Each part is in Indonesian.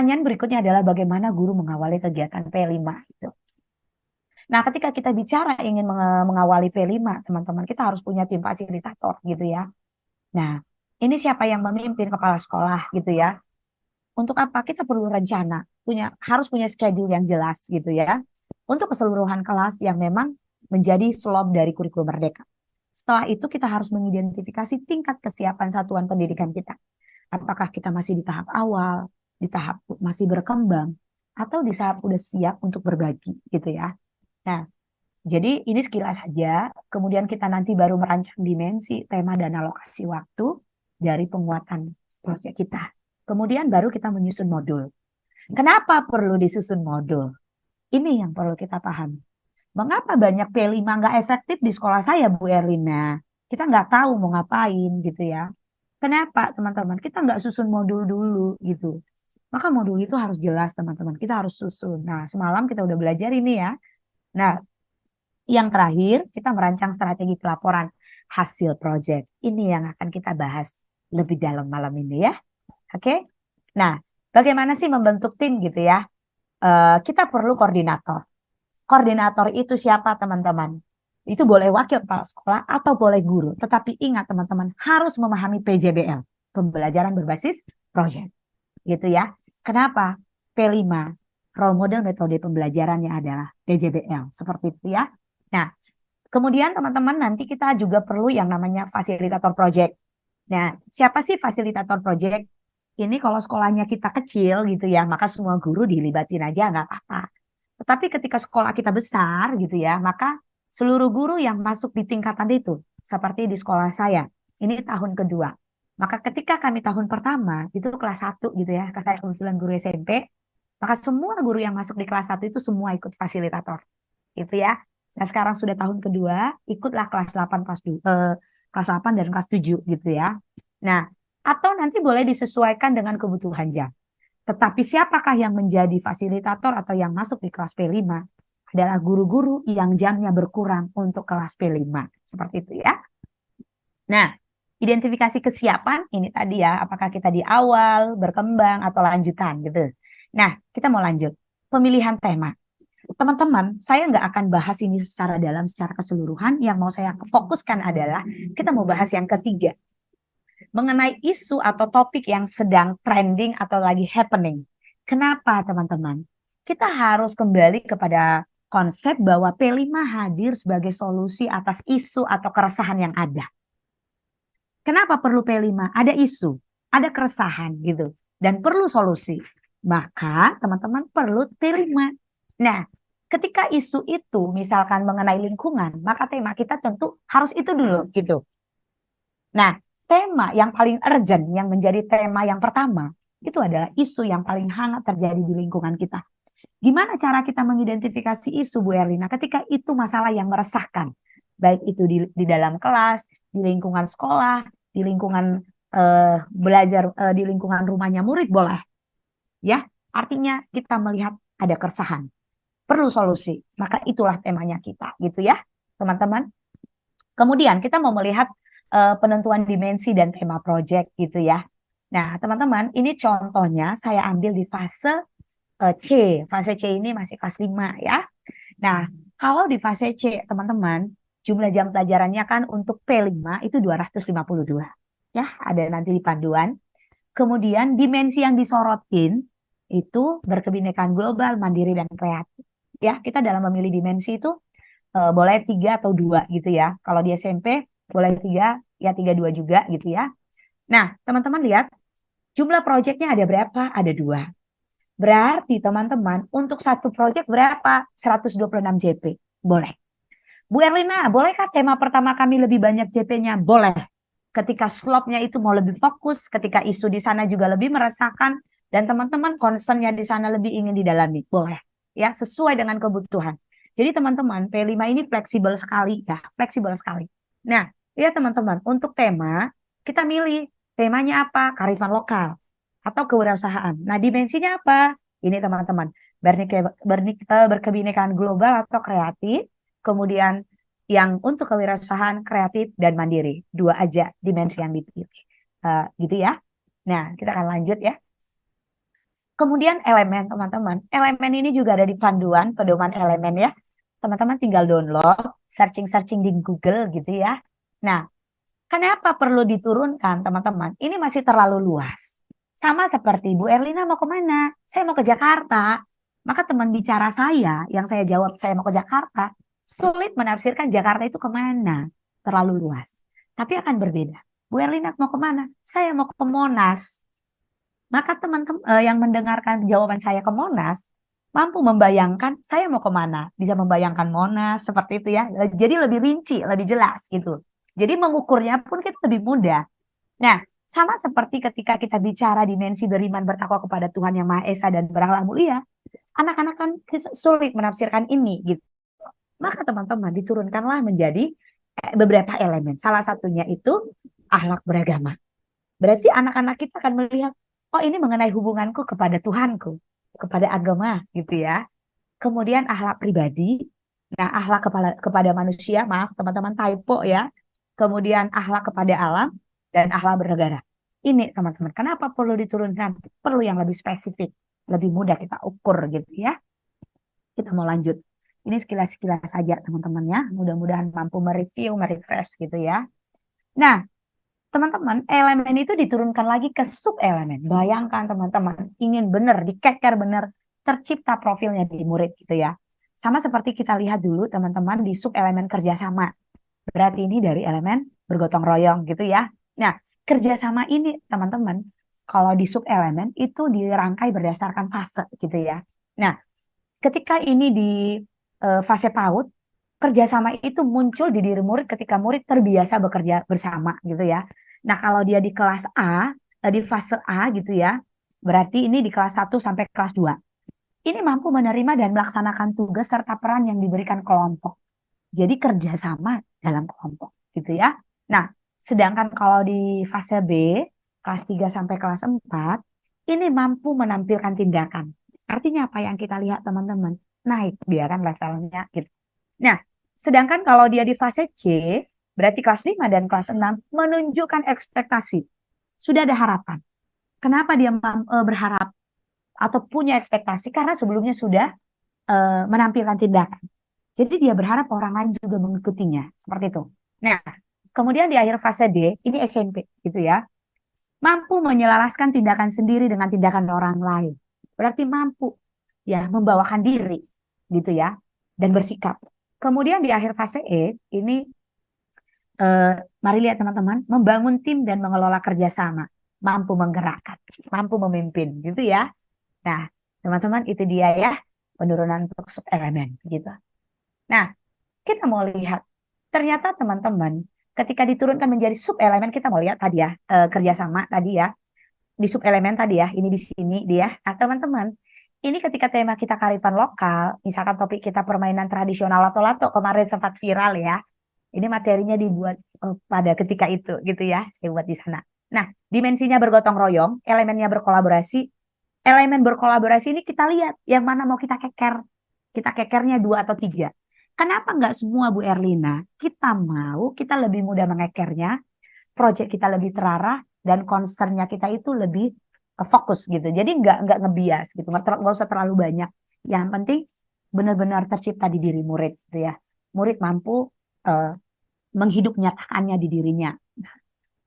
pertanyaan berikutnya adalah bagaimana guru mengawali kegiatan P5 itu. Nah, ketika kita bicara ingin mengawali P5, teman-teman, kita harus punya tim fasilitator gitu ya. Nah, ini siapa yang memimpin kepala sekolah gitu ya. Untuk apa? Kita perlu rencana, harus punya schedule yang jelas gitu ya. Untuk keseluruhan kelas yang memang menjadi slot dari kurikulum Merdeka. Setelah itu kita harus mengidentifikasi tingkat kesiapan satuan pendidikan kita. Apakah kita masih di tahap awal, di tahap masih berkembang, atau di tahap udah siap untuk berbagi gitu ya. Nah, jadi ini sekilas saja, kemudian kita nanti baru merancang dimensi, tema, dan alokasi waktu dari penguatan proyek kita. Kemudian baru kita menyusun modul. Kenapa perlu disusun modul? Ini yang perlu kita pahami. Mengapa banyak P5 nggak efektif di sekolah saya, Bu Erlina? Kita nggak tahu mau ngapain gitu ya. Kenapa, teman-teman? Kita nggak susun modul dulu gitu. Maka modul itu harus jelas, teman-teman. Kita harus susun. Nah, semalam kita udah belajar ini ya. Nah, yang terakhir, kita merancang strategi pelaporan hasil proyek. Ini yang akan kita bahas lebih dalam malam ini ya. Oke? Nah, bagaimana sih membentuk tim gitu ya? Kita perlu koordinator. Koordinator itu siapa, teman-teman? Itu boleh wakil kepala sekolah atau boleh guru. Tetapi ingat, teman-teman, harus memahami PJBL, pembelajaran berbasis proyek. Gitu ya. Kenapa? P5, role model metode pembelajarannya adalah PJBL. Seperti itu ya. Nah, kemudian teman-teman nanti kita juga perlu yang namanya fasilitator project. Nah, siapa sih fasilitator project? Ini kalau sekolahnya kita kecil gitu ya, maka semua guru dilibatin aja nggak apa-apa. Tetapi ketika sekolah kita besar gitu ya, maka seluruh guru yang masuk di tingkatan itu, seperti di sekolah saya, ini tahun kedua. Maka ketika kami tahun pertama, itu kelas 1 gitu ya, saya kebetulan guru SMP, maka semua guru yang masuk di kelas 1 itu semua ikut fasilitator. Gitu ya. Nah, sekarang sudah tahun kedua, ikutlah kelas 8, kelas 8 dan kelas 7 gitu ya. Nah, atau nanti boleh disesuaikan dengan kebutuhan jam. Tetapi siapakah yang menjadi fasilitator atau yang masuk di kelas P5 adalah guru-guru yang jamnya berkurang untuk kelas P5. Seperti itu ya. Nah, identifikasi kesiapan ini tadi ya, apakah kita di awal, berkembang, atau lanjutan gitu. Nah, kita mau lanjut. Pemilihan tema. Teman-teman, saya nggak akan bahas ini secara dalam, secara keseluruhan. Yang mau saya fokuskan adalah kita mau bahas yang ketiga. Mengenai isu atau topik yang sedang trending atau lagi happening. Kenapa, teman-teman? Kita harus kembali kepada konsep bahwa P5 hadir sebagai solusi atas isu atau keresahan yang ada. Kenapa perlu P5? Ada isu, ada keresahan gitu, dan perlu solusi. Maka teman-teman perlu P5. Nah, ketika isu itu misalkan mengenai lingkungan, maka tema kita tentu harus itu dulu gitu. Nah, tema yang paling urgent, yang menjadi tema yang pertama, itu adalah isu yang paling hangat terjadi di lingkungan kita. Gimana cara kita mengidentifikasi isu, Bu Erlina, ketika itu masalah yang meresahkan? Baik itu di dalam kelas, di lingkungan sekolah, di lingkungan belajar, di lingkungan rumahnya murid, boleh. Ya, artinya kita melihat ada keresahan. Perlu solusi. Maka itulah temanya kita, gitu ya, teman-teman. Kemudian kita mau melihat penentuan dimensi dan tema project gitu ya. Nah, teman-teman, ini contohnya saya ambil di fase C. Fase C ini masih kelas 5 ya. Nah, kalau di fase C, teman-teman, jumlah jam pelajarannya kan untuk P5 itu 252. Ya, ada nanti di panduan. Kemudian dimensi yang disorotin itu berkebinekaan global, mandiri, dan kreatif. Ya, kita dalam memilih dimensi itu boleh 3 atau 2 gitu ya. Kalau di SMP boleh 3, ya 3 2 juga gitu ya. Nah, teman-teman lihat jumlah proyeknya ada berapa? Ada 2. Berarti teman-teman untuk satu proyek berapa? 126 JP. Boleh. Bu Erlina, bolehkah tema pertama kami lebih banyak JP-nya? Boleh. Ketika slotnya itu mau lebih fokus, ketika isu di sana juga lebih meresahkan, dan teman-teman concernnya di sana lebih ingin didalami. Boleh. Ya, sesuai dengan kebutuhan. Jadi teman-teman, P5 ini fleksibel sekali ya, fleksibel sekali. Nah, ya teman-teman, untuk tema, kita milih temanya apa? Kearifan lokal atau kewirausahaan. Nah, dimensinya apa? Ini teman-teman, berkebinekaan global atau kreatif, kemudian yang untuk kewirausahaan, kreatif, dan mandiri. 2 aja dimensi yang dipilih. Gitu ya. Nah, kita akan lanjut ya. Kemudian elemen, teman-teman. Elemen ini juga ada di panduan, pedoman elemen ya. Teman-teman tinggal download, searching-searching di Google gitu ya. Nah, kenapa perlu diturunkan, teman-teman? Ini masih terlalu luas. Sama seperti Bu Erlina mau kemana? Saya mau ke Jakarta. Maka teman bicara saya, yang saya jawab saya mau ke Jakarta, sulit menafsirkan Jakarta itu kemana. Terlalu luas. Tapi akan berbeda. Bu Erlina mau kemana? Saya mau ke Monas. Maka teman-teman yang mendengarkan jawaban saya ke Monas, mampu membayangkan saya mau kemana. Bisa membayangkan Monas seperti itu ya. Jadi lebih rinci, lebih jelas gitu. Jadi mengukurnya pun kita lebih mudah. Nah, sama seperti ketika kita bicara dimensi beriman bertakwa kepada Tuhan Yang Maha Esa dan berakhlak mulia, anak-anak kan sulit menafsirkan ini gitu. Maka teman-teman diturunkanlah menjadi beberapa elemen. Salah satunya itu akhlak beragama. Berarti anak-anak kita akan melihat, oh ini mengenai hubunganku kepada Tuhanku, kepada agama gitu ya. Kemudian akhlak pribadi. Nah, akhlak kepada manusia, maaf teman-teman typo ya. Kemudian akhlak kepada alam dan akhlak bernegara. Ini teman-teman, kenapa perlu diturunkan? Perlu yang lebih spesifik, lebih mudah kita ukur gitu ya. Kita mau lanjut. Ini sekilas-sekilas saja teman-teman ya. Mudah-mudahan mampu mereview, merefresh gitu ya. Nah, teman-teman, elemen itu diturunkan lagi ke sub elemen. Bayangkan teman-teman, ingin benar, dikeker benar, tercipta profilnya di murid gitu ya. Sama seperti kita lihat dulu teman-teman di sub elemen kerjasama. Berarti ini dari elemen bergotong royong gitu ya. Nah, kerjasama ini teman-teman, kalau di sub elemen itu dirangkai berdasarkan fase gitu ya. Nah, ketika ini di fase PAUD, kerjasama itu muncul di diri murid ketika murid terbiasa bekerja bersama gitu ya. Nah, kalau dia di kelas A, di fase A gitu ya, berarti ini di kelas 1 sampai kelas 2. Ini mampu menerima dan melaksanakan tugas serta peran yang diberikan kelompok. Jadi kerjasama dalam kelompok gitu ya. Nah, sedangkan kalau di fase B, kelas 3 sampai kelas 4, ini mampu menampilkan tindakan. Artinya apa yang kita lihat teman-teman? Naik dia kan levelnya gitu. Nah, sedangkan kalau dia di fase C, berarti kelas 5 dan kelas 6 menunjukkan ekspektasi. Sudah ada harapan. Kenapa dia berharap atau punya ekspektasi? Karena sebelumnya sudah menampilkan tindakan. Jadi dia berharap orang lain juga mengikutinya. Seperti itu. Nah, kemudian di akhir fase D, ini SMP gitu ya. Mampu menyelaraskan tindakan sendiri dengan tindakan orang lain. Berarti mampu ya membawakan diri gitu ya dan bersikap. Kemudian di akhir fase E ini mari lihat teman-teman, membangun tim dan mengelola kerjasama, mampu menggerakkan, mampu memimpin gitu ya. Nah, teman-teman itu dia ya penurunan untuk sub elemen gitu. Nah, kita mau lihat ternyata teman-teman ketika diturunkan menjadi sub elemen kita mau lihat tadi ya kerjasama tadi ya di sub elemen tadi ya ini di sini dia. Nah, teman-teman ini ketika tema kita kearifan lokal, misalkan topik kita permainan tradisional lato-lato kemarin sempat viral ya. Ini materinya dibuat pada ketika itu gitu ya, saya buat di sana. Nah, dimensinya bergotong royong, elemennya berkolaborasi. Elemen berkolaborasi ini kita lihat yang mana mau kita keker. Kita kekernya 2 atau 3. Kenapa nggak semua Bu Erlina? Kita mau, kita lebih mudah mengekernya, proyek kita lebih terarah, dan concernnya kita itu lebih fokus gitu. Jadi nggak ngebias gitu, nggak usah terlalu banyak. Yang penting benar-benar tercipta di diri murid gitu ya. Murid mampu menghidup nyataannya di dirinya.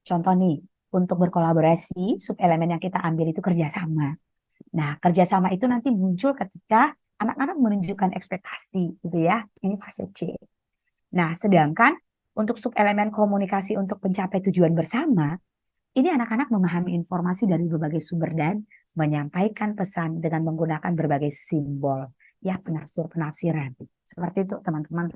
Contoh nih, untuk berkolaborasi, sub elemen yang kita ambil itu kerjasama. Nah, kerjasama itu nanti muncul ketika anak-anak menunjukkan ekspektasi gitu ya. Ini fase C. Nah, sedangkan untuk sub elemen komunikasi untuk mencapai tujuan bersama, ini anak-anak memahami informasi dari berbagai sumber dan menyampaikan pesan dengan menggunakan berbagai simbol. Ya, penafsir-penafsiran. Seperti itu, teman-teman.